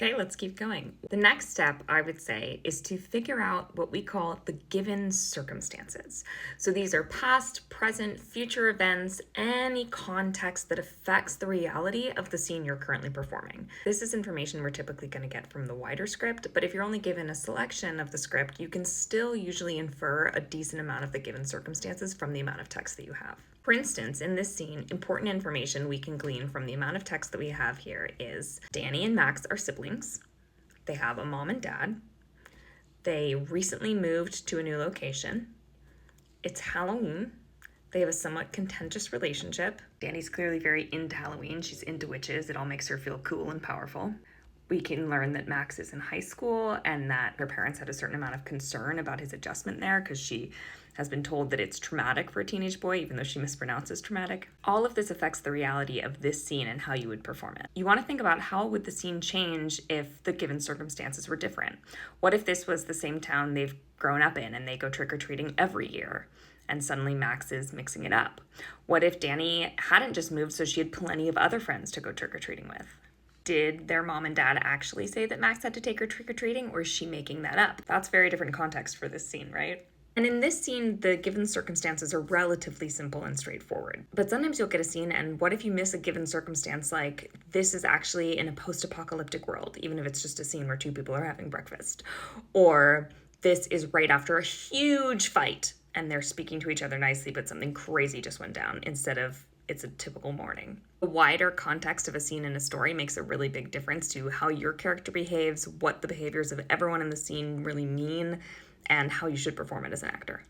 Okay, let's keep going. The next step, I would say, is to figure out what we call the given circumstances. So these are past, present, future events, any context that affects the reality of the scene you're currently performing. This is information we're typically going to get from the wider script, but if you're only given a selection of the script, you can still usually infer a decent amount of the given circumstances from the amount of text that you have. For instance, in this scene, important information we can glean from the amount of text that we have here is Danny and Max are siblings. They have a mom and dad. They recently moved to a new location. It's Halloween. They have a somewhat contentious relationship. Danny's clearly very into Halloween. She's into witches. It all makes her feel cool and powerful. We can learn that Max is in high school and that her parents had a certain amount of concern about his adjustment there because she has been told that it's traumatic for a teenage boy, even though she mispronounces traumatic. All of this affects the reality of this scene and how you would perform it. You want to think about how would the scene change if the given circumstances were different. What if this was the same town they've grown up in and they go trick-or-treating every year? And suddenly Max is mixing it up. What if Danny hadn't just moved, so she had plenty of other friends to go trick-or-treating with? Did their mom and dad actually say that Max had to take her trick-or-treating, or is she making that up? That's very different context for this scene, right? And in this scene, the given circumstances are relatively simple and straightforward. But sometimes you'll get a scene, and what if you miss a given circumstance, like this is actually in a post-apocalyptic world, even if it's just a scene where two people are having breakfast. Or this is right after a huge fight, and they're speaking to each other nicely, but something crazy just went down instead of it's a typical morning. The wider context of a scene in a story makes a really big difference to how your character behaves, what the behaviors of everyone in the scene really mean, and how you should perform it as an actor.